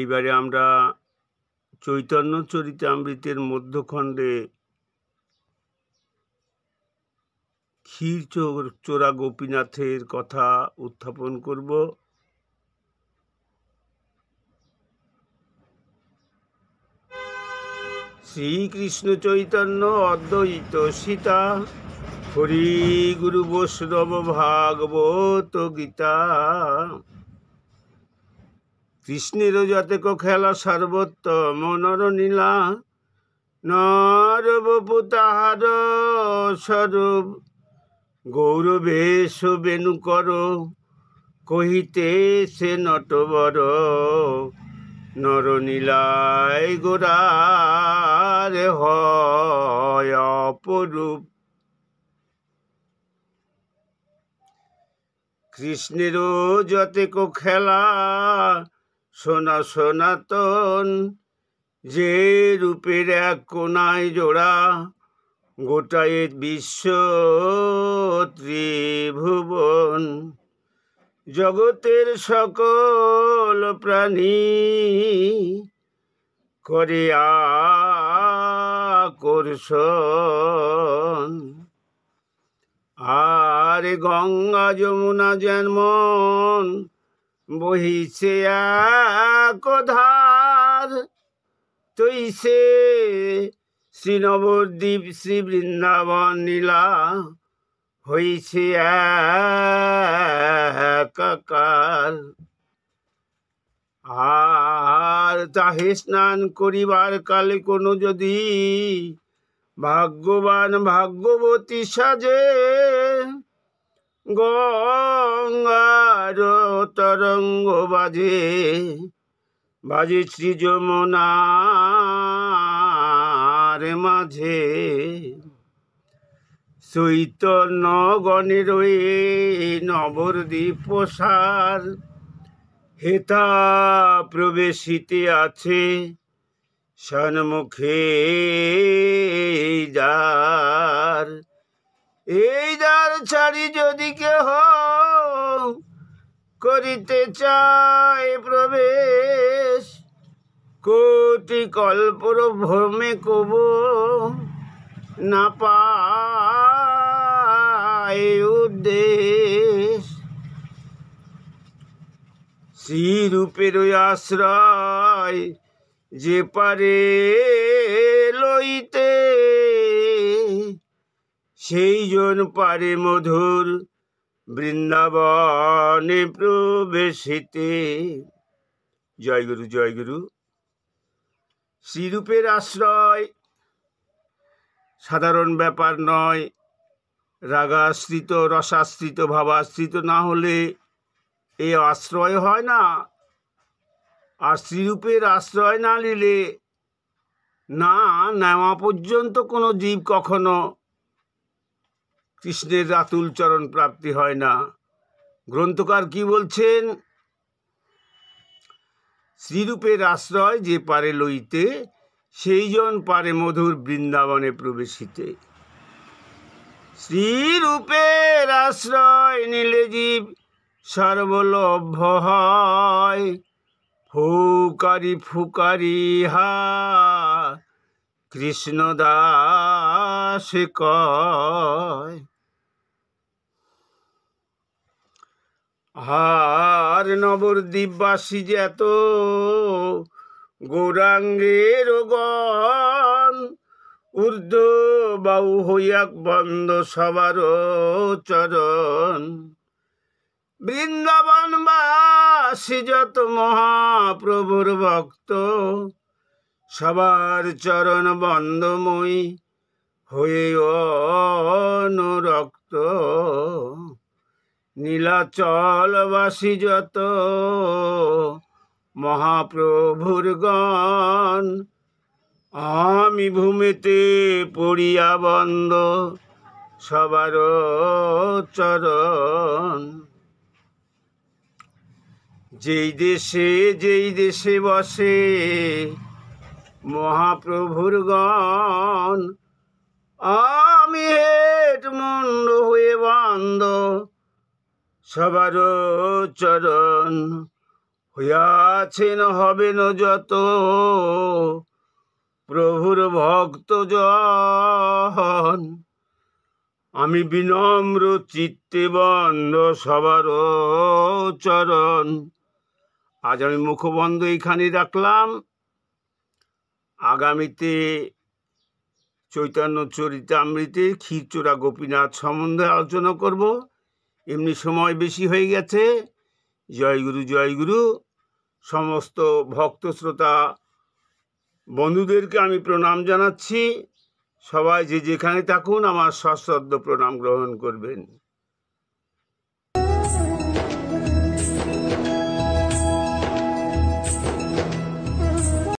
এইবারে আমরা চৈতন্য চরিতামৃতের মধ্যখণ্ডে ক্ষীর চোরা গোপীনাথের কথা উত্থাপন করব। শ্রীকৃষ্ণ চৈতন্য অদ্বৈত সীতা হরি গুরু বৈষ্ণব ভাগবত গীতা। কৃষ্ণের যতেক খেলা সর্বোত্তম নর নীলা, নরবপু তাহার স্বরূপ গৌরবেশ বেণু কর, কহিতে সে নটবর নরনীলায় গোরার হয় অপরূপ। কৃষ্ণেরও যতেক খেলা সোনা সনাতন, যে রূপের এক কোনায় জোড়া গোটায় বিশ্ব ত্রিভুবন। জগতের সকল প্রাণী করে আকর্ষণ, আর গঙ্গা যমুনা যেমন বহিছে এক ধার, তৈছে শ্রী নবদ্বীপ শ্রী বৃন্দাবন নীলা হইছে একাকার। আর তাহে স্নান করিবার কালে কোনো যদি ভাগ্যবান ভাগ্যবতী সাজে, গঙ্গার তরঙ্গ বাজে বাজে শ্রী যমুনার মাঝে। চৈতন্য গণের নবদ্বীপ প্রসার, হেতা প্রবেশিতে আছে সন্মুখে দ্বার। এই দ্বার ছাড়ি যদি কেহ করিতে চায় প্রবেশ, কোটি কল্পর ভ্রমে কব না পায় উদ্দেশ। শ্রীরূপের আশ্রয় যে পারে লইতে, সেই জন পারে মধুর বৃন্দাবনে প্রবেশিতে। জয় গুরু জয় গুরু। শ্রীরূপের আশ্রয় সাধারণ ব্যাপার নয়। রাগাশ্রিত রসাশ্রিত ভাবাশ্রিত না হলে এ আশ্রয় হয় না। আর শ্রীরূপের আশ্রয় না নিলে না নেওয়া পর্যন্ত কোনো জীব কখনো কৃষ্ণের রাতুল চরণ প্রাপ্তি হয় না। গ্রন্থকার কি বলছেন? শ্রীরূপের আশ্রয় যে পারে লইতে, সেই জন পারে মধুর বৃন্দাবনে প্রবেশিতে। শ্রীরূপের আশ্রয় নিলে জীব সর্বলভ্য হয়, ফুকারি ফুকারি হা কৃষ্ণদাস কয়। আর নবদ্বীপবাসী যেত গৌরাঙ্গের গণ, ঊর্ধ্ব বাহু হইয়া বন্ধ সবার চরণ। বৃন্দাবনবাসী যত মহাপ্রভুর ভক্ত, সবার চরণ বন্ধময়ী হয়ে অনুরক্ত। নীলাচলবাসী যত মহাপ্রভুর গণ, আমি ভূমিতে পড়িয়া বন্ধ সবার চরণ। যেই দেশে বসে মহাপ্রভুর গণ, আমি হেট মুন্ড হয়ে বন্ধ সবার চরণ। হইয়াছেন হবেন যত প্রভুর ভক্তজন, আমি বিনম্র চিত্তে বন্ধ সবার চরণ। আজ আমি মুখবন্ধ এইখানে রাখলাম। আগামীতে চৈতন্য চরিতামৃতে ক্ষীরচোরা গোপীনাথ সম্বন্ধে আলোচনা করব। এমনি সময় বেশি হয়ে গেছে। জয়গুরু জয়গুরু। সমস্ত ভক্ত শ্রোতা বন্ধুদেরকে আমি প্রণাম জানাচ্ছি। সবাই যে যেখানে থাকুন আমার সশ্রদ্ধ প্রণাম গ্রহণ করবেন।